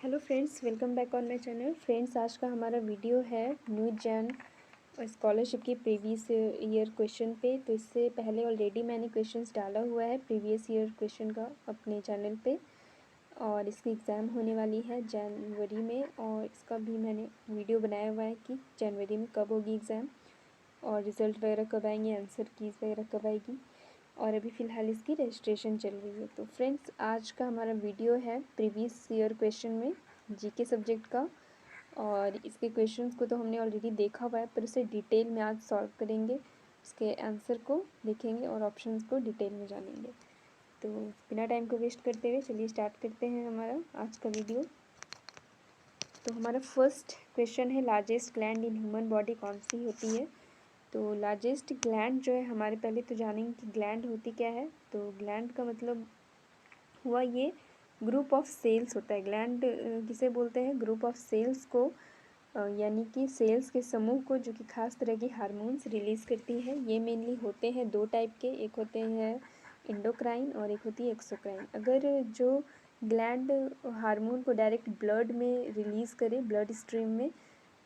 Hello friends, welcome back on my channel. Friends, आज का हमारा वीडियो है न्यू जैन स्कॉलरशिप की प्रीवियस ईयर क्वेश्चन पे। तो इससे पहले ऑलरेडी मैंने क्वेश्चंस डाला हुआ है प्रीवियस ईयर क्वेश्चन का अपने चैनल पे, और इसकी एग्ज़ाम होने वाली है जनवरी में। और इसका भी मैंने वीडियो बनाया हुआ है कि जनवरी में कब होगी एग्ज़ाम और रिज़ल्ट वगैरह कब आएंगे, आंसर कीज़ वगैरह कब आएगी। और अभी फ़िलहाल इसकी रजिस्ट्रेशन चल रही है। तो फ्रेंड्स, आज का हमारा वीडियो है प्रीवियस ईयर क्वेश्चन में जीके सब्जेक्ट का। और इसके क्वेश्चंस को तो हमने ऑलरेडी देखा हुआ है, पर उसे डिटेल में आज सॉल्व करेंगे, उसके आंसर को देखेंगे और ऑप्शंस को डिटेल में जानेंगे। तो बिना टाइम को वेस्ट करते हुए चलिए स्टार्ट करते हैं हमारा आज का वीडियो। तो हमारा फर्स्ट क्वेश्चन है, largest gland in human body कौन सी होती है। तो लार्जेस्ट ग्लैंड जो है हमारे, पहले तो जानेंगे कि ग्लैंड होती क्या है। तो ग्लैंड का मतलब हुआ ये ग्रुप ऑफ सेल्स होता है। ग्लैंड किसे बोलते हैं? ग्रुप ऑफ सेल्स को, यानी कि सेल्स के समूह को जो कि खास तरह की हार्मोन्स रिलीज़ करती है। ये मेनली होते हैं दो टाइप के, एक होते हैं एंडोक्राइन और एक होती है एक्सोक्राइन। अगर जो ग्लैंड हार्मोन को डायरेक्ट ब्लड में रिलीज़ करे, ब्लड स्ट्रीम में,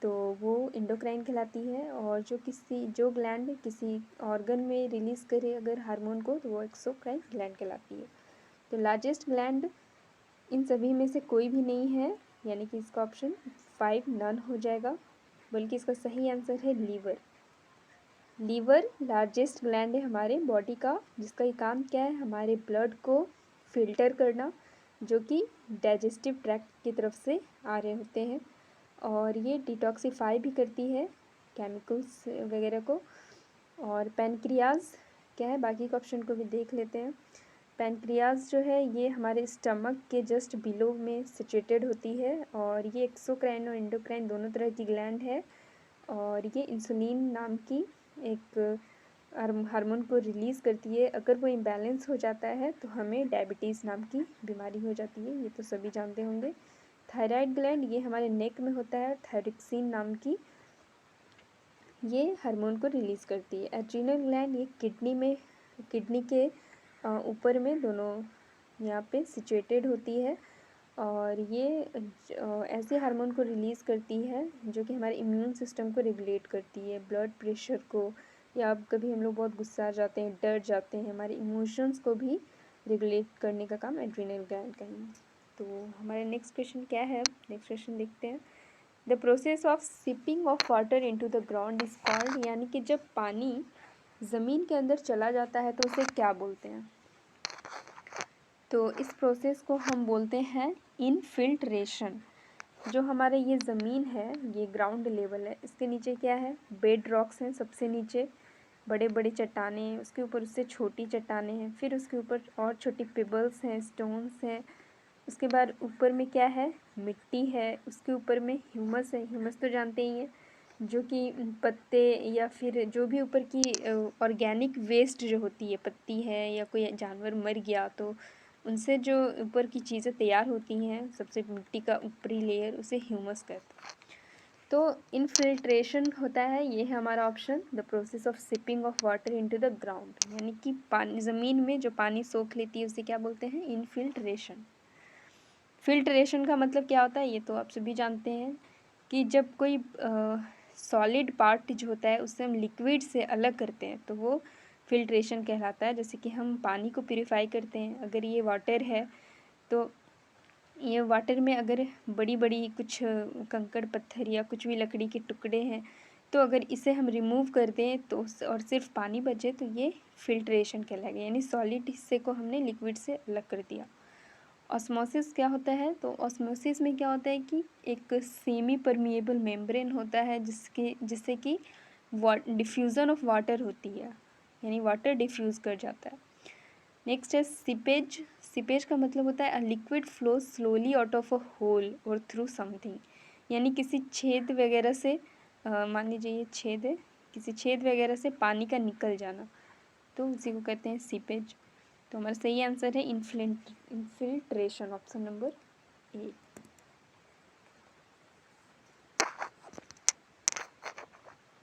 तो वो एंडोक्राइन कहलाती है। और जो ग्लैंड किसी ऑर्गन में रिलीज़ करे अगर हार्मोन को, तो वो एक्सोक्राइन ग्लैंड कहलाती है। तो लार्जेस्ट ग्लैंड इन सभी में से कोई भी नहीं है, यानी कि इसका ऑप्शन 5 नन हो जाएगा, बल्कि इसका सही आंसर है लीवर। लीवर लार्जेस्ट ग्लैंड है हमारे बॉडी का, जिसका ये काम क्या है, हमारे ब्लड को फिल्टर करना, जो कि डाइजेस्टिव ट्रैक्ट की तरफ से आ रहे होते हैं। और ये डिटॉक्सिफाई भी करती है केमिकल्स वगैरह को। और पैनक्रियाज क्या है, बाकी के ऑप्शन को भी देख लेते हैं। पैनक्रियाज जो है ये हमारे स्टमक के जस्ट बिलो में सिचुएटेड होती है, और ये एक्सोक्राइन और एंडोक्राइन दोनों तरह की ग्लैंड है। और ये इंसुलिन नाम की एक हार्मोन को रिलीज़ करती है। अगर वो इम्बैलेंस हो जाता है तो हमें डायबिटीज़ नाम की बीमारी हो जाती है, ये तो सभी जानते होंगे। थायराइड ग्लैंड ये हमारे नेक में होता है, थायरोक्सिन नाम की, ये हार्मोन को रिलीज़ करती है। एड्रीनल ग्लैंड ये किडनी के ऊपर में दोनों यहाँ पे सिचुएटेड होती है, और ये ऐसे हार्मोन को रिलीज़ करती है जो कि हमारे इम्यून सिस्टम को रेगुलेट करती है, ब्लड प्रेशर को, या कभी हम लोग बहुत गुस्सा जाते हैं, डर जाते हैं, हमारे इमोशंस को भी रेगुलेट करने का काम एड्रीनल ग्लैंड का ही है। तो हमारा नेक्स्ट क्वेश्चन क्या है, नेक्स्ट क्वेश्चन देखते हैं। The process of sipping of water into the ground is called, यानी कि जब पानी ज़मीन के अंदर चला जाता है तो उसे क्या बोलते हैं। तो इस प्रोसेस को हम बोलते हैं इनफिल्ट्रेशन। जो हमारे ये ज़मीन है, ये ग्राउंड लेवल है, इसके नीचे क्या है, बेड रॉक्स हैं, सबसे नीचे बड़े बड़े चट्टानें हैं, उसके ऊपर उससे छोटी चट्टानें हैं, फिर उसके ऊपर और छोटी पिबल्स हैं, स्टोन्स हैं। उसके बाद ऊपर में क्या है, मिट्टी है, उसके ऊपर में ह्यूमस है। ह्यूमस तो जानते ही हैं, जो कि पत्ते या फिर जो भी ऊपर की ऑर्गेनिक वेस्ट जो होती है, पत्ती है या कोई जानवर मर गया तो उनसे जो ऊपर की चीज़ें तैयार होती हैं, सबसे मिट्टी का ऊपरी लेयर, उसे ह्यूमस कहते हैं। तो इनफिल्ट्रेशन होता है, ये है हमारा option, the process of sipping of water into the ground, यानी कि पानी ज़मीन में जो पानी सोख लेती है उसे क्या बोलते हैं, इनफिल्ट्रेशन। फिल्ट्रेशन का मतलब क्या होता है, ये तो आप सभी जानते हैं कि जब कोई सॉलिड पार्ट जो होता है उससे हम लिक्विड से अलग करते हैं तो वो फिल्ट्रेशन कहलाता है। जैसे कि हम पानी को प्यूरिफाई करते हैं, अगर ये वाटर है तो ये वाटर में अगर बड़ी बड़ी कुछ कंकड़ पत्थर या कुछ भी लकड़ी के टुकड़े हैं, तो अगर इसे हम रिमूव कर दें तो और सिर्फ पानी बचे तो ये फिल्ट्रेशन कहलाएगा, यानी सॉलिड हिस्से को हमने लिक्विड से अलग कर दिया। ऑस्मोसिस क्या होता है, तो ऑस्मोसिस में क्या होता है कि एक सेमी परमिएबल मेम्ब्रेन होता है जिससे कि डिफ्यूज़न ऑफ वाटर होती है, यानी वाटर डिफ्यूज़ कर जाता है। नेक्स्ट है सीपेज। सीपेज का मतलब होता है a liquid flow slowly out of a hole or through something, यानी किसी छेद वगैरह से, मान लीजिए ये छेद है, किसी छेद वगैरह से पानी का निकल जाना, तो उसी को कहते हैं सीपेज। तो हमारा सही आंसर है infiltration, option number A.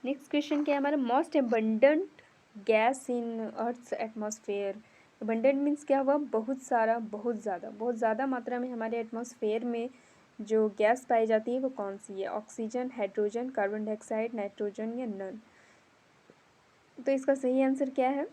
Next question क्या है हमारा, most abundant gas in earth's atmosphere. Abundant means क्या हुआ, बहुत सारा, बहुत ज़्यादा मात्रा में हमारे एटमॉस्फेयर में जो गैस पाई जाती है वो कौन सी है? Oxygen, hydrogen, carbon dioxide, nitrogen या नन? तो इसका सही आंसर क्या है?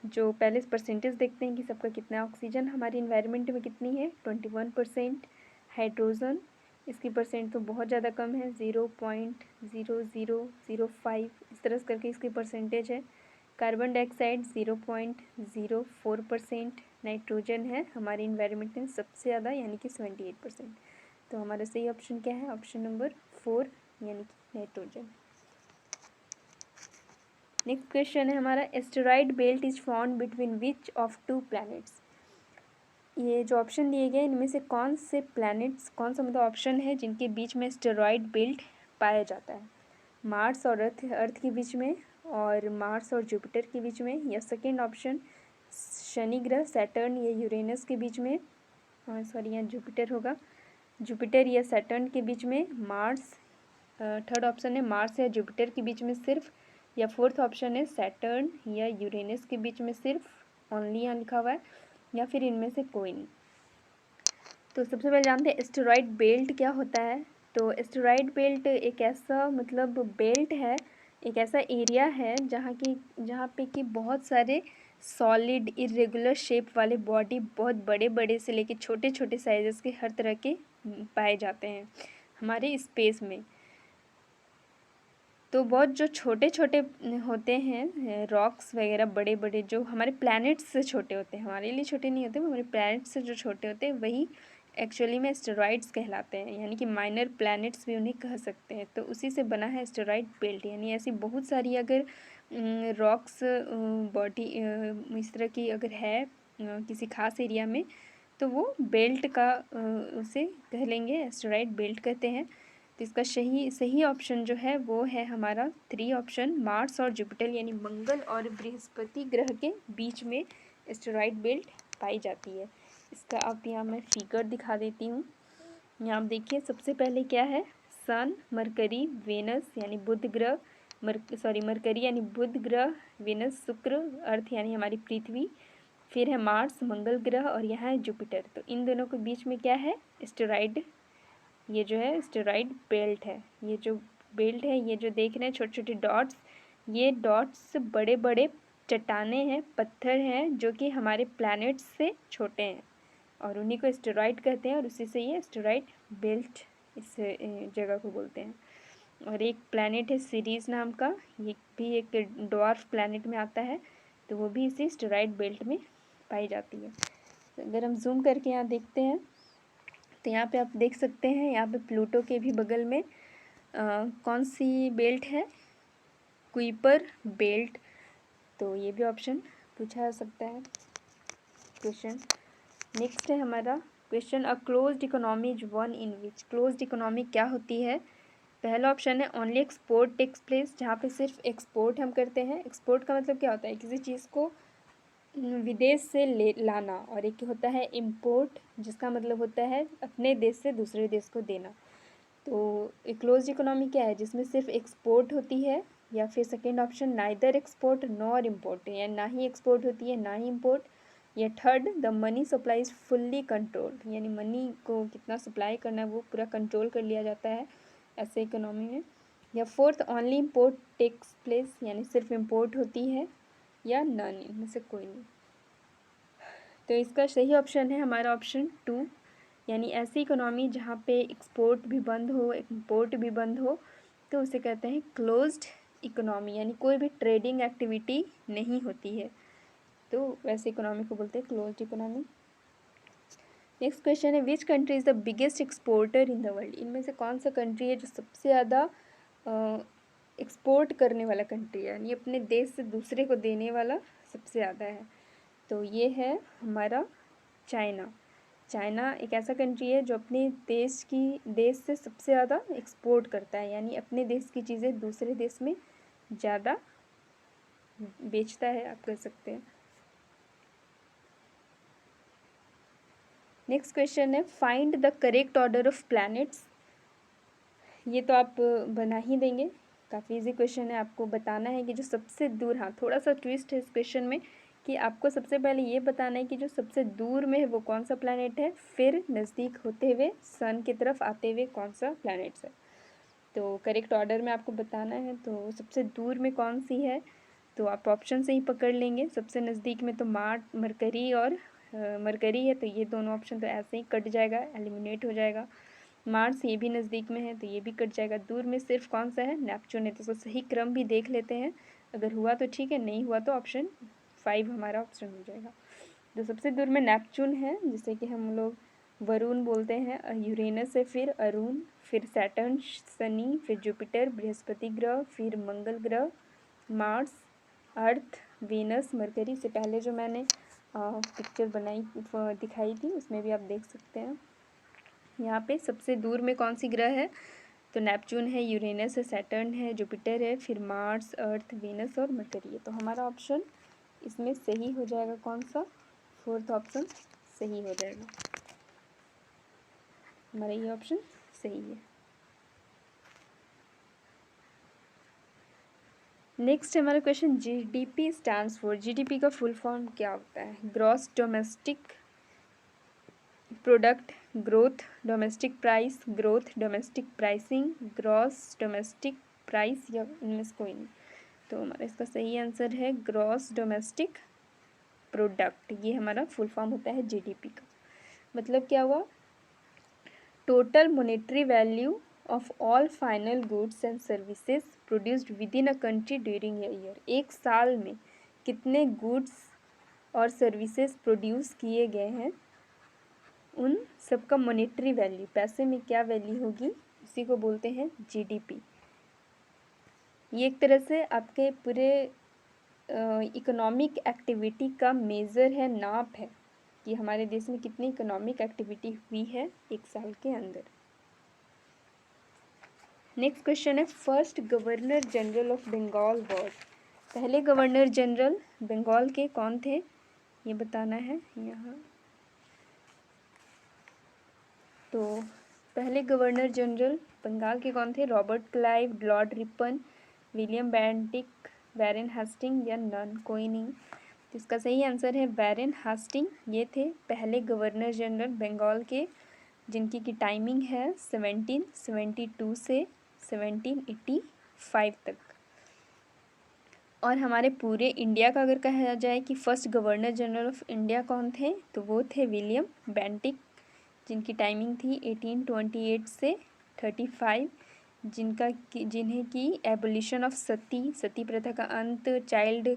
जो पहले परसेंटेज देखते हैं कि सबका कितना ऑक्सीजन हमारी इन्वायरमेंट में कितनी है, 21%। हाइड्रोजन, इसकी परसेंट तो बहुत ज़्यादा कम है, 0.0005, इस तरह से करके इसकी परसेंटेज है। Carbon dioxide 0.04%। नाइट्रोजन है हमारी इन्वायरमेंट में सबसे ज़्यादा यानी कि 78%। तो हमारा सही ऑप्शन क्या है? ऑप्शन नंबर 4 यानी कि नाइट्रोजन। नेक्स्ट क्वेश्चन है हमारा, asteroid belt is found between which of to planets? ये जो ऑप्शन दिए गए इनमें से कौन से प्लैनेट्स, कौन सा मतलब ऑप्शन है जिनके बीच में एस्टेरॉयड बेल्ट पाया जाता है? मार्स और अर्थ के बीच में, और मार्स और जुपिटर के बीच में, या सेकेंड ऑप्शन शनि ग्रह सैटर्न या यूरेनस के बीच में, सॉरी यहाँ जुपिटर होगा, जुपिटर या सैटर्न के बीच में, मार्स, थर्ड ऑप्शन है मार्स या जुपिटर के बीच में सिर्फ, या फोर्थ ऑप्शन है सैटर्न या यूरेनस के बीच में सिर्फ, ओनली यहाँ लिखा हुआ है, या फिर इनमें से कोई नहीं। तो सबसे पहले जानते हैं एस्टेरॉयड बेल्ट क्या होता है। तो एस्टेरॉयड बेल्ट एक ऐसा मतलब बेल्ट है, एक ऐसा एरिया है जहाँ पे कि बहुत सारे सॉलिड इरेगुलर शेप वाले बॉडी, बहुत बड़े बड़े से लेके छोटे छोटे साइजेस के हर तरह के पाए जाते हैं हमारे स्पेस में। तो बहुत जो छोटे छोटे होते हैं रॉक्स वगैरह, बड़े बड़े जो हमारे प्लैनेट्स से छोटे होते हैं, हमारे लिए छोटे नहीं होते, वो हमारे प्लैनेट्स से जो छोटे होते हैं वही एक्चुअली में एस्टेरॉइड्स कहलाते हैं, यानी कि माइनर प्लैनेट्स भी उन्हें कह सकते हैं। तो उसी से बना है एस्टेरॉइड बेल्ट। यानी ऐसी बहुत सारी अगर रॉक्स बॉडी इस तरह की अगर है किसी खास एरिया में, तो वो बेल्ट का उसे कह लेंगे, एस्टेरॉइड बेल्ट कहते हैं। तो इसका सही ऑप्शन जो है वो है हमारा 3 ऑप्शन, मार्स और जुपिटर यानी मंगल और बृहस्पति ग्रह के बीच में एस्टेरॉइड बेल्ट पाई जाती है। इसका अब यहाँ मैं फिगर दिखा देती हूँ। यहाँ आप देखिए सबसे पहले क्या है, सन, मरकरी, वेनस यानी बुध ग्रह, मरकरी यानी बुध ग्रह, वेनस शुक्र, अर्थ यानी हमारी पृथ्वी, फिर है मार्स मंगल ग्रह, और यहाँ है जुपिटर। तो इन दोनों के बीच में क्या है, एस्टेरॉइड, ये जो है एस्टेरॉइड बेल्ट है। ये जो बेल्ट है, ये जो देख रहे हैं छोटे छोटे डॉट्स, ये डॉट्स बड़े बड़े चट्टाने हैं, पत्थर हैं जो कि हमारे प्लैनेट्स से छोटे हैं, और उन्हीं को एस्टेरॉइड कहते हैं, और उसी से ये एस्टेरॉइड बेल्ट इस जगह को बोलते हैं। और एक प्लैनेट है सीरीज़ नाम का, ये भी एक ड्वार्फ प्लैनेट में आता है, तो वो भी इसी एस्टेरॉइड बेल्ट में पाई जाती है। तो अगर हम जूम करके यहाँ देखते हैं तो यहाँ पे आप देख सकते हैं, यहाँ पे प्लूटो के भी बगल में कौन सी बेल्ट है, कुइपर बेल्ट। तो ये भी ऑप्शन पूछा जा सकता है क्वेश्चन। नेक्स्ट है हमारा question, a closed economy is one in which? Closed economy क्या होती है? पहला ऑप्शन है ओनली एक्सपोर्ट टेक्स प्लेस, जहाँ पे सिर्फ एक्सपोर्ट हम करते हैं। एक्सपोर्ट का मतलब क्या होता है, किसी चीज़ को विदेश से ले लाना, और एक होता है इम्पोर्ट, जिसका मतलब होता है अपने देश से दूसरे देश को देना। तो एक क्लोज्ड इकोनॉमी क्या है, जिसमें सिर्फ एक्सपोर्ट होती है, या फिर second option neither export nor import, या ना ही एक्सपोर्ट होती है ना ही इम्पोर्ट, या third the money supply is fully controlled, यानी मनी को कितना सप्लाई करना है वो पूरा कंट्रोल कर लिया जाता है ऐसे इकोनॉमी में, या fourth only import takes place, यानी सिर्फ इम्पोर्ट होती है, या नन, इनमें से कोई नहीं। तो इसका सही ऑप्शन है हमारा ऑप्शन 2, यानी ऐसी इकोनॉमी जहाँ पे एक्सपोर्ट भी बंद हो, इम्पोर्ट भी बंद हो, तो उसे कहते हैं क्लोज्ड इकोनॉमी, यानी कोई भी ट्रेडिंग एक्टिविटी नहीं होती है, तो वैसे इकोनॉमी को बोलते हैं क्लोज्ड इकोनॉमी। नेक्स्ट क्वेश्चन है, which country is the biggest exporter in the world? इनमें से कौन सा कंट्री है जो सबसे ज़्यादा एक्सपोर्ट करने वाला कंट्री है, यानी अपने देश से दूसरे को देने वाला सबसे ज़्यादा है? तो ये है हमारा चाइना। चाइना एक ऐसा कंट्री है जो अपने देश से सबसे ज़्यादा एक्सपोर्ट करता है, यानी अपने देश की चीज़ें दूसरे देश में ज़्यादा बेचता है, आप कह सकते हैं। नेक्स्ट क्वेश्चन है, find the correct order of planets. ये तो आप बना ही देंगे, काफ़ी इजी क्वेश्चन है। आपको बताना है कि जो सबसे दूर, हाँ थोड़ा सा ट्विस्ट है इस क्वेश्चन में, कि आपको सबसे पहले ये बताना है कि जो सबसे दूर में है वो कौन सा प्लैनेट है, फिर नज़दीक होते हुए सन की तरफ आते हुए कौन सा प्लैनेट्स है। तो करेक्ट ऑर्डर में आपको बताना है। तो सबसे दूर में कौन सी है, तो आप ऑप्शन से ही पकड़ लेंगे। सबसे नज़दीक में तो मरकरी और मरकरी है, तो ये दोनों ऑप्शन तो ऐसे ही कट जाएगा, एलिमिनेट हो जाएगा। मार्स ये भी नज़दीक में है, तो ये भी कट जाएगा। दूर में सिर्फ कौन सा है, नेपच्यून है। तो इसको सही क्रम भी देख लेते हैं, अगर हुआ तो ठीक है, नहीं हुआ तो ऑप्शन 5 हमारा ऑप्शन हो जाएगा। तो सबसे दूर में नेपच्यून है, जिसे कि हम लोग वरुण बोलते हैं। यूरेनस है, फिर अरुण, फिर सैटर्न शनि, फिर जुपिटर बृहस्पति ग्रह, फिर मंगल ग्रह, मार्स, अर्थ, वीनस, मरकरी। से पहले जो मैंने पिक्चर दिखाई थी उसमें भी आप देख सकते हैं। यहाँ पे सबसे दूर में कौन सी ग्रह है, तो नेपच्यून है, यूरेनस है, सैटर्न है, जुपिटर है, फिर मार्स, अर्थ, वीनस और मरकरी है। तो हमारा ऑप्शन इसमें सही हो जाएगा कौन सा, 4th ऑप्शन सही हो जाएगा। हमारा ये ऑप्शन सही है। नेक्स्ट हमारा question, GDP stands for, GDP का फुल फॉर्म क्या होता है? Gross domestic product, growth domestic price, growth domestic pricing, gross domestic price, या इनमें से कोई नहीं। तो हमारा इसका सही आंसर है ग्रॉस डोमेस्टिक प्रोडक्ट। ये हमारा फुल फॉर्म होता है जीडीपी का। मतलब क्या हुआ, total monetary value of all final goods and services produced with in a country during a year. एक साल में कितने गुड्स और सर्विसेज प्रोड्यूस किए गए हैं, उन सबका मॉनेटरी वैल्यू, पैसे में क्या वैल्यू होगी, उसी को बोलते हैं जीडीपी। ये एक तरह से आपके पूरे इकोनॉमिक एक्टिविटी का मेज़र है, नाप है कि हमारे देश में कितनी इकोनॉमिक एक्टिविटी हुई है एक साल के अंदर। नेक्स्ट क्वेश्चन है, first governor general of Bengal was. पहले गवर्नर जनरल बंगाल के कौन थे, ये बताना है यहाँ। तो पहले गवर्नर जनरल बंगाल के कौन थे, Robert Clive, Lord Ripon, William Bentinck, Warren Hastings, या नन, कोई नहीं। तो इसका सही आंसर है वैरेन हास्टिंग। ये थे पहले गवर्नर जनरल बंगाल के, जिनकी की टाइमिंग है 1772 से 1785 तक। और हमारे पूरे इंडिया का अगर कहा जाए कि first governor general of India कौन थे, तो वो थे विलियम बेंटिक, जिनकी टाइमिंग थी 1828 से 35, जिन्हें की एबोलिशन ऑफ सती प्रथा का अंत, चाइल्ड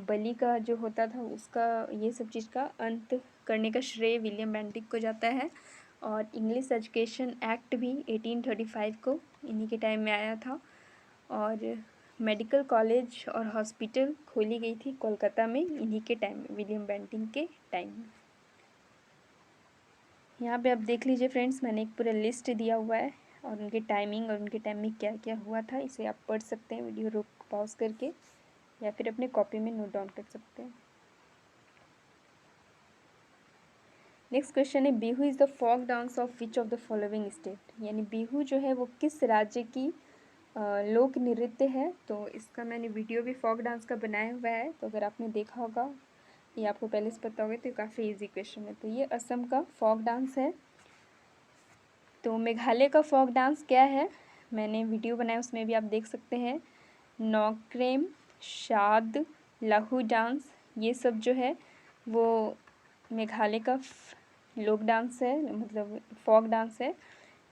बलि का जो होता था उसका, ये सब चीज़ का अंत करने का श्रेय विलियम बेंटिक को जाता है। और इंग्लिश एजुकेशन एक्ट भी 1835 को इन्हीं के टाइम में आया था। और मेडिकल कॉलेज और हॉस्पिटल खोली गई थी कोलकाता में इन्हीं के टाइम में, विलियम बेंटिक के टाइम में। यहाँ पे आप देख लीजिए फ्रेंड्स, मैंने एक पूरा लिस्ट दिया हुआ है और उनके टाइमिंग और उनके टाइम में क्या क्या हुआ था। इसे आप पढ़ सकते हैं वीडियो रोक पॉज करके, या फिर अपने कॉपी में नोट डाउन कर सकते हैं। नेक्स्ट क्वेश्चन है, Bihu is the folk dance of which of the following state. यानी बिहू जो है वो किस राज्य की लोक नृत्य है। तो इसका मैंने वीडियो भी फोक डांस का बनाया हुआ है, तो अगर आपने देखा होगा, ये आपको पहले से पता होगा, तो काफ़ी इजी क्वेश्चन है। तो ये असम का फोक डांस है। तो मेघालय का फोक डांस क्या है, मैंने वीडियो बनाया उसमें भी आप देख सकते हैं। नौक्रेम, शाद, लहू डांस, ये सब जो है वो मेघालय का लोक डांस है, मतलब फोक डांस है।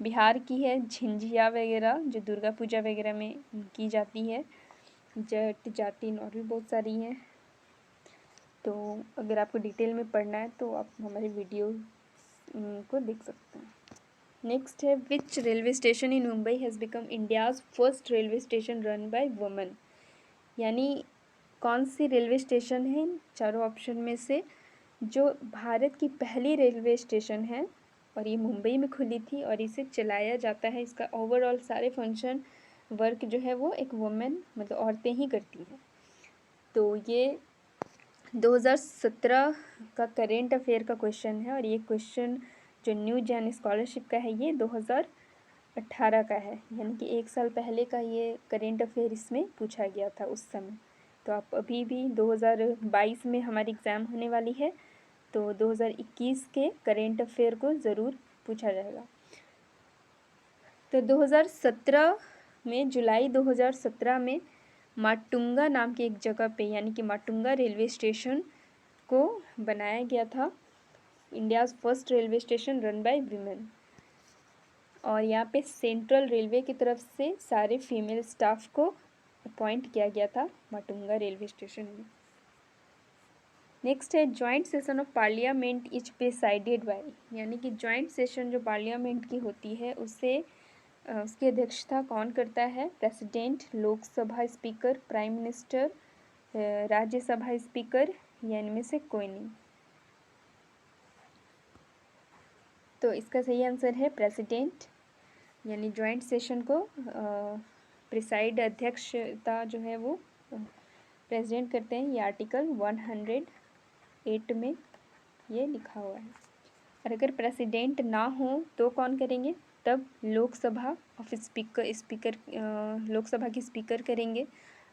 बिहार की है झिंझिया वगैरह, जो दुर्गा पूजा वगैरह में की जाती है। जट जातिन और भी बहुत सारी हैं। तो अगर आपको डिटेल में पढ़ना है तो आप हमारे वीडियो को देख सकते हैं। नेक्स्ट है, विच railway station in Mumbai has become India's first railway station run by women. यानी कौन सी रेलवे स्टेशन है चारों ऑप्शन में से जो भारत की पहली रेलवे स्टेशन है, और ये मुंबई में खुली थी और इसे चलाया जाता है, इसका ओवरऑल सारे फंक्शन वर्क जो है वो एक वुमेन, मतलब औरतें ही करती हैं। तो ये 2017 का करेंट अफेयर का क्वेश्चन है, और ये क्वेश्चन जो न्यू जैन स्कॉलरशिप का है ये 2018 का है, यानी कि 1 साल पहले का ये करेंट अफेयर इसमें पूछा गया था उस समय। तो आप अभी भी 2022 में हमारी एग्ज़ाम होने वाली है, तो 2021 के करेंट अफेयर को ज़रूर पूछा जाएगा। तो 2017 में, जुलाई 2017 में माटुंगा नाम की एक जगह पे, यानी कि माटुंगा रेलवे स्टेशन को बनाया गया था, India's first railway station run by women. और यहाँ पे सेंट्रल रेलवे की तरफ से सारे फीमेल स्टाफ को अपॉइंट किया गया था माटुंगा रेलवे स्टेशन में। नेक्स्ट है joint session of parliament is presided bye, यानी कि जॉइंट सेशन जो पार्लियामेंट की होती है उससे उसकी अध्यक्षता कौन करता है? President, Lok Sabha speaker, prime minister, Rajya Sabha speaker, या इनमें से कोई नहीं। तो इसका सही आंसर है प्रेसिडेंट, यानी जॉइंट सेशन को प्रिसाइड, अध्यक्षता जो है वो प्रेसिडेंट करते हैं। ये आर्टिकल 108 में ये लिखा हुआ है। और अगर प्रेसिडेंट ना हो तो कौन करेंगे? तब लोकसभा ऑफ स्पीकर लोकसभा के स्पीकर करेंगे।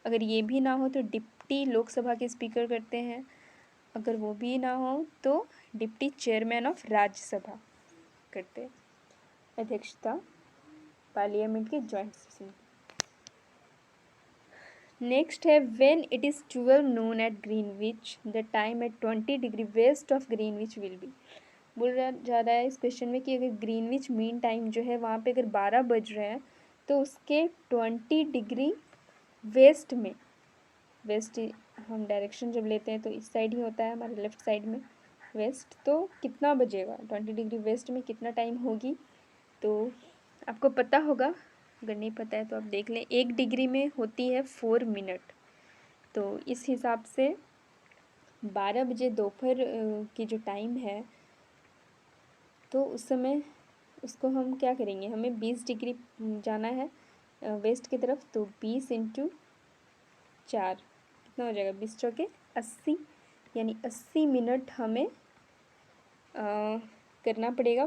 अगर ये भी ना हो तो डिप्टी लोकसभा के स्पीकर करते हैं। अगर वो भी ना हो तो डिप्टी चेयरमैन ऑफ राज्यसभा करते हैं अध्यक्षता पार्लियामेंट के जॉइंट सेशन। नेक्स्ट है when it is 12 noon at Greenwich the time at 20 degree west of Greenwich will be. बोला जा रहा है इस क्वेश्चन में कि अगर ग्रीनविच मीन टाइम जो है वहाँ पे अगर 12 बज रहे हैं तो उसके 20 डिग्री वेस्ट में, वेस्ट हम डायरेक्शन जब लेते हैं तो इस साइड ही होता है हमारे लेफ़्ट साइड में वेस्ट, तो कितना बजेगा 20 डिग्री वेस्ट में कितना टाइम होगी? तो आपको पता होगा, अगर नहीं पता है तो आप देख लें। 1 डिग्री में होती है 4 मिनट, तो इस हिसाब से 12 बजे दोपहर की जो टाइम है तो उस समय उसको हम क्या करेंगे, हमें 20 डिग्री जाना है वेस्ट की तरफ, तो 20 × 4 कितना हो जाएगा? 20 चौके 80, यानी 80 मिनट हमें करना पड़ेगा।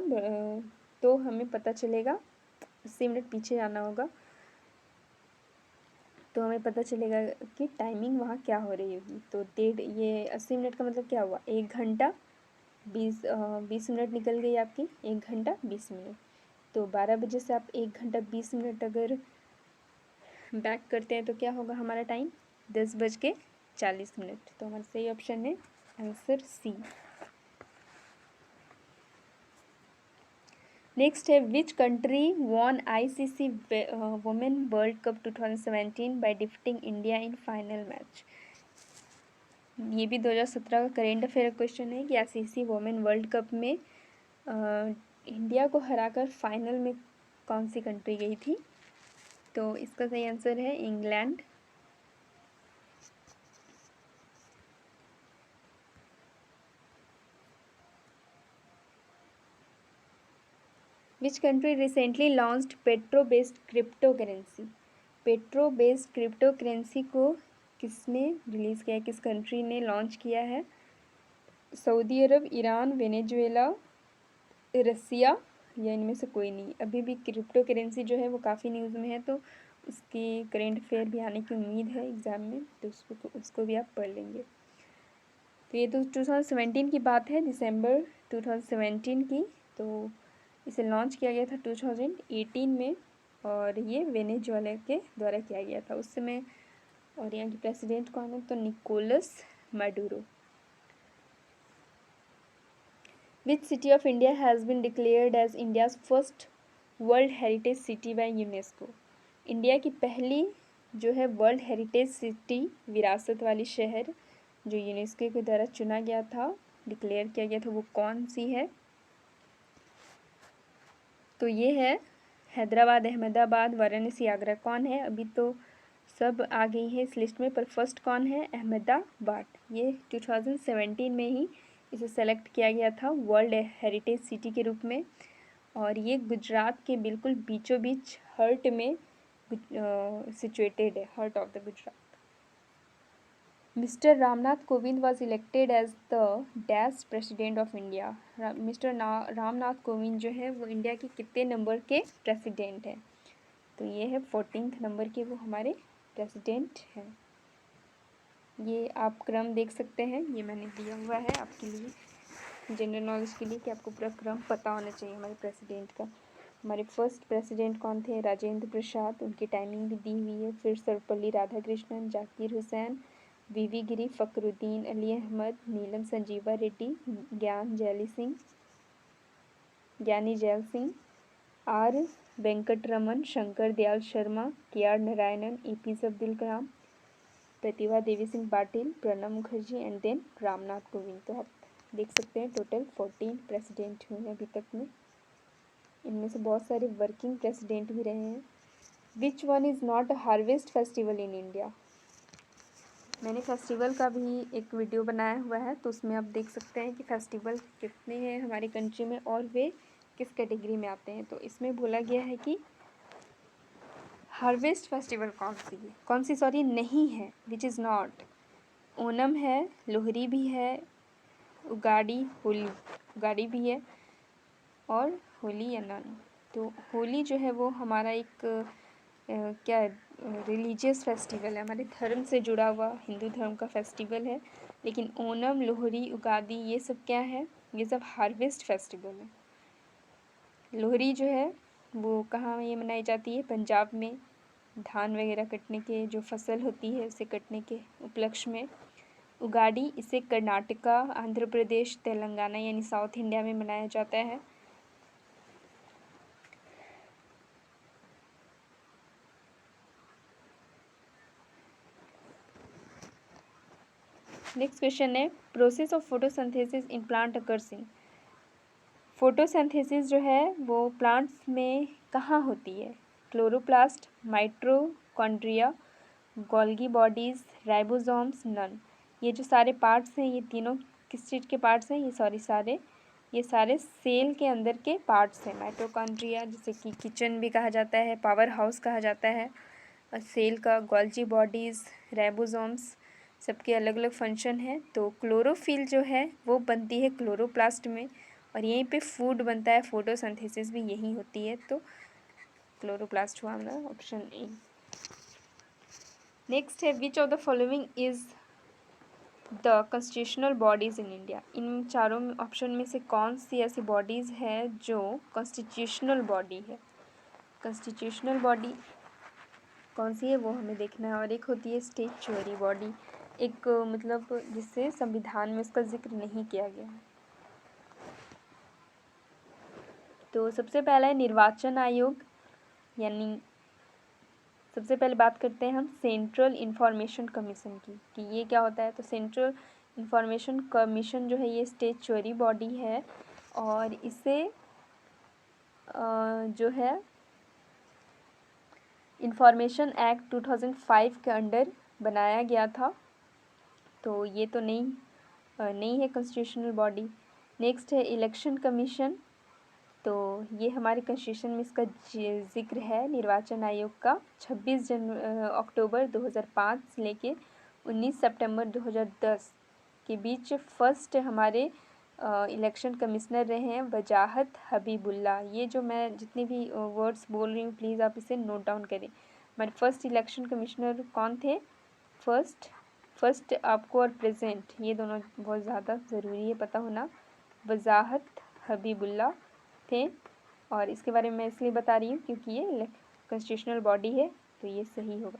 तो हमें पता चलेगा 80 मिनट पीछे जाना होगा तो हमें पता चलेगा कि टाइमिंग वहाँ क्या हो रही होगी। तो ये 80 मिनट का मतलब क्या हुआ? 1 घंटा 20 मिनट निकल गई आपकी, 1 घंटा 20 मिनट। तो 12 बजे से आप 1 घंटा 20 मिनट अगर बैक करते हैं तो क्या होगा हमारा टाइम? 10:40। तो हमारा सही ऑप्शन है आंसर सी। नेक्स्ट है which country won ICC women world cup 2017 by defeating India in final match. ये भी 2017 का करेंट अफेयर क्वेश्चन है कि ICC वुमेन वर्ल्ड कप में इंडिया को हराकर फाइनल में कौन सी कंट्री गई थी? तो इसका सही आंसर है England. Which country recently launched petro based crypto currency? Petro based crypto currency को किसने रिलीज़ किया है, किस कंट्री ने लॉन्च किया है? सऊदी अरब, ईरान, वेनेजुएला, रसिया, या इनमें से कोई नहीं। अभी भी क्रिप्टो करेंसी जो है वो काफ़ी न्यूज़ में है, तो उसकी करेंट अफेयर भी आने की उम्मीद है एग्ज़ाम में, तो उसको भी आप पढ़ लेंगे। तो ये तो 2017 की बात है, दिसंबर 2017 की। तो इसे लॉन्च किया गया था 2018 में, और ये वेनेजुएला के द्वारा किया गया था उस समय। और यहाँ की प्रेसिडेंट कौन है? तो Nicholas मैडुरो। Which city of India has been declared as India's first World Heritage City by UNESCO? India की पहली जो है वर्ल्ड हेरिटेज सिटी, विरासत वाली शहर जो यूनेस्को के द्वारा चुना गया था, डिक्लेयर किया गया था, वो कौन सी है? तो ये है हैदराबाद, अहमदाबाद, वाराणसी, आगरा। कौन है? अभी तो सब आ गई है इस लिस्ट में, पर फर्स्ट कौन है? अहमदाबाद। ये 2017 में ही इसे सेलेक्ट किया गया था वर्ल्ड हेरिटेज सिटी के रूप में, और ये गुजरात के बिल्कुल बीचों बीच हर्ट में सिचुएटेड है, heart of the Gujarat. Mister Ramnath Kovind was elected as the dash president of India. Mister Ramnath Kovind जो है वो इंडिया के कितने नंबर के प्रेसिडेंट हैं? तो ये है 14th नंबर के वो हमारे प्रेसिडेंट हैं। ये आप क्रम देख सकते हैं, ये मैंने दिया हुआ है आपके लिए जनरल नॉलेज के लिए कि आपको पूरा क्रम पता होना चाहिए हमारे प्रेसिडेंट का। हमारे फर्स्ट प्रेसिडेंट कौन थे? राजेंद्र प्रसाद, उनकी टाइमिंग भी दी हुई है। फिर सर्वपल्ली राधाकृष्णन, जाकिर हुसैन, वीवी गिरी, फ़खरुद्दीन अली अहमद, नीलम Sanjiva Reddy, Giani Zail Singh, R Venkataraman, Shankar Dayal Sharma, K R Narayanan, APJ Abdul Kalam, Pratibha Devi Singh Patil, Pranab Mukherjee and then Ramnath Kovind. तो आप देख सकते हैं टोटल 14 प्रेसिडेंट हुए हैं अभी तक में। इनमें से बहुत सारे वर्किंग प्रेसिडेंट भी रहे हैं। Which one is not a harvest festival in India? मैंने फेस्टिवल का भी एक वीडियो बनाया हुआ है, तो उसमें आप देख सकते हैं कि फेस्टिवल कितने हैं हमारी कंट्री में और वे किस कैटेगरी में आते हैं। तो इसमें बोला गया है कि हार्वेस्ट फेस्टिवल कौन सी सॉरी नहीं है, विच इज़ नॉट। ओणम है, लोहरी भी है, उगाड़ी भी है और होली या नन। तो होली जो है वो हमारा एक क्या रिलीजियस फेस्टिवल है, हमारे धर्म से जुड़ा हुआ हिंदू धर्म का फेस्टिवल है। लेकिन ओणम, लोहरी, उगादी ये सब क्या है? ये सब हार्वेस्ट फेस्टिवल है। लोहरी जो है वो कहाँ ये मनाई जाती है? पंजाब में, धान वगैरह कटने के जो फसल होती है उसे कटने के उपलक्ष्य में। उगाड़ी इसे कर्नाटका, आंध्र प्रदेश, तेलंगाना यानी साउथ इंडिया में मनाया जाता है। नेक्स्ट क्वेश्चन है, process of photosynthesis in plant occurs in. Photosynthesis जो है वो प्लांट्स में कहाँ होती है? Chloroplast, mitochondria, Golgi bodies, ribosomes, none. ये जो सारे पार्ट्स हैं ये तीनों किस चीज़ के पार्ट्स हैं? ये सारे सेल के अंदर के पार्ट्स हैं। माइटोकॉन्ड्रिया जिसे कि किचन भी कहा जाता है, पावर हाउस कहा जाता है, और सेल का गोल्गी बॉडीज़, राइबोसोम्स, सबके अलग अलग फंक्शन हैं। तो क्लोरोफिल जो है वो बनती है क्लोरोप्लास्ट में, और यहीं पे फूड बनता है, फोटोसिंथेसिस भी यही होती है। तो क्लोरोप्लास्ट हुआ हमारा ऑप्शन ए। नेक्स्ट है, which of the following is the constitutional bodies in India. इन चारों ऑप्शन में से कौन सी ऐसी बॉडीज़ है जो कॉन्स्टिट्यूशनल बॉडी है? कॉन्स्टिट्यूशनल बॉडी कौन सी है वो हमें देखना है। और एक होती है स्टैट्यूटरी बॉडी, एक मतलब जिससे संविधान में उसका जिक्र नहीं किया गया है। तो सबसे पहला है निर्वाचन आयोग, यानी सबसे पहले बात करते हैं हम सेंट्रल इंफॉर्मेशन कमीशन की कि ये क्या होता है। तो सेंट्रल इंफॉर्मेशन कमीशन जो है ये स्टैट्यूटरी बॉडी है, और इसे जो है इंफॉर्मेशन एक्ट 2005 के अंडर बनाया गया था। तो ये तो नहीं है कॉन्स्टिट्यूशनल बॉडी। नेक्स्ट है इलेक्शन कमीशन, तो ये हमारे कॉन्स्टिट्यूशन में इसका जिक्र है निर्वाचन आयोग का। 26 अक्टूबर 2005 से लेके 19 सितंबर 2010 के बीच फर्स्ट हमारे इलेक्शन कमिश्नर रहे हैं वजाहत हबीबुल्ला। ये जो मैं जितने भी वर्ड्स बोल रही हूँ प्लीज़ आप इसे नोट डाउन करें। हमारे फर्स्ट इलेक्शन कमिश्नर कौन थे? फर्स्ट आपको और प्रेजेंट ये दोनों बहुत ज़्यादा ज़रूरी है पता होना। वजाहत हबीबुल्ला थे, और इसके बारे में मैं इसलिए बता रही हूँ क्योंकि ये कॉन्स्टिट्यूशनल बॉडी है, तो ये सही होगा।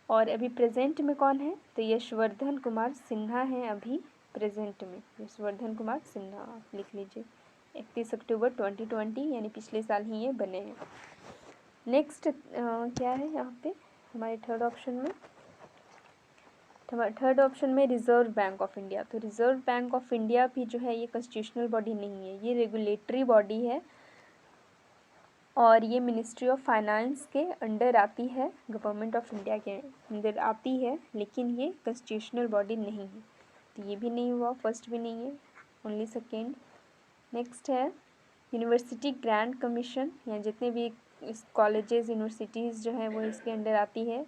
और अभी प्रेजेंट में कौन है? तो यशवर्धन कुमार सिन्हा हैं अभी प्रेजेंट में। यशवर्धन कुमार सिन्हा आप लिख लीजिए। 31 अक्टूबर 2020 यानी पिछले साल ही ये बने हैं। नेक्स्ट क्या है यहाँ पे हमारे थर्ड ऑप्शन में रिज़र्व बैंक ऑफ इंडिया। तो रिज़र्व बैंक ऑफ इंडिया भी जो है ये कॉन्स्टिट्यूशनल बॉडी नहीं है, ये रेगुलेटरी बॉडी है, और ये मिनिस्ट्री ऑफ फाइनेंस के अंडर आती है, गवर्नमेंट ऑफ इंडिया के अंदर आती है, लेकिन ये कॉन्स्टिट्यूशनल बॉडी नहीं है। तो ये भी नहीं हुआ, फर्स्ट भी नहीं है, ओनली सेकेंड। नेक्स्ट है यूनिवर्सिटी ग्रांट कमीशन, या जितने भी कॉलेजेस यूनिवर्सिटीज़ जो हैं वो इसके अंडर आती है,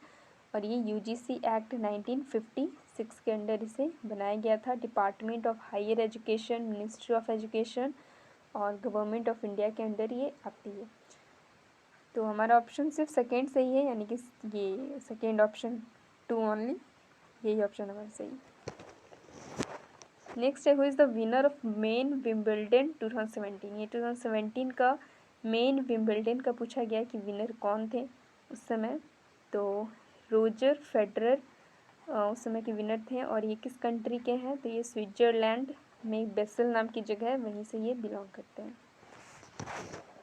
और ये यूजीसी एक्ट 1956 के अंडर इसे बनाया गया था। Department of higher education, ministry of education और गवर्नमेंट ऑफ इंडिया के अंडर ये आती है। तो हमारा ऑप्शन सिर्फ सेकेंड सही है, यानी कि ये सेकेंड ऑप्शन 2 ओनली, यही ऑप्शन हमारा सही। नेक्स्ट है, who is the winner of main Wimbledon 2017। ये 2017 का मेन विंबलडन का पूछा गया कि विनर कौन थे उस समय। तो रोजर फेडरर उस समय के विनर थे, और ये किस कंट्री के हैं, तो ये स्विट्ज़रलैंड में बेसल नाम की जगह है, वहीं से ये बिलोंग करते हैं।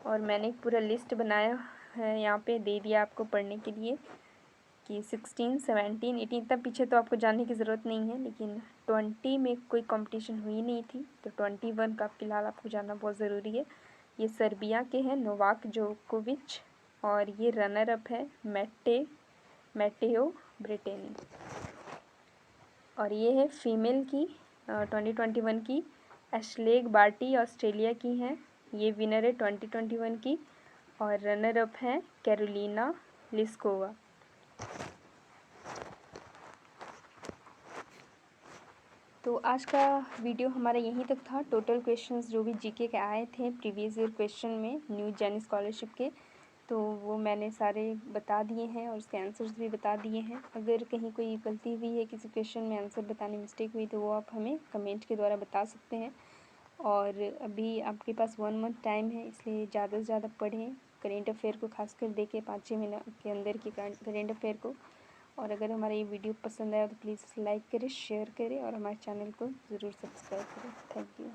और मैंने एक पूरा लिस्ट बनाया है, यहाँ पे दे दिया आपको पढ़ने के लिए कि 16, 17, 18 तक पीछे तो आपको जानने की ज़रूरत नहीं है, लेकिन 20 में कोई कंपटीशन हुई नहीं थी, तो 21 का फ़िलहाल आपको जानना बहुत ज़रूरी है। ये सर्बिया के हैं नोवाक जोकोविच, और ये रनर अप है मैटेओ ब्रेटेनी। और ये है फीमेल की 2021 की एशलेग बार्टी, ऑस्ट्रेलिया की हैं, ये विनर है 2021 की, और रनर अप है कैरोलिना लिस्कोवा। तो आज का वीडियो हमारा यहीं तक था। टोटल क्वेश्चंस जो भी जीके के आए थे प्रीवियस ईयर क्वेश्चन में न्यू जैन स्कॉलरशिप के, तो वो मैंने सारे बता दिए हैं और उसके आंसर्स भी बता दिए हैं। अगर कहीं कोई गलती हुई है, किसी क्वेश्चन में आंसर बताने मिस्टेक हुई, तो वो आप हमें कमेंट के द्वारा बता सकते हैं। और अभी आपके पास 1 मंथ टाइम है, इसलिए ज़्यादा से ज़्यादा पढ़ें करेंट अफेयर को, खासकर देखें 5-6 मिनट के अंदर की करेंट अफेयर को। और अगर हमारा ये वीडियो पसंद आया तो प्लीज़ लाइक करें, शेयर करें और हमारे चैनल को ज़रूर सब्सक्राइब करें। Thank you.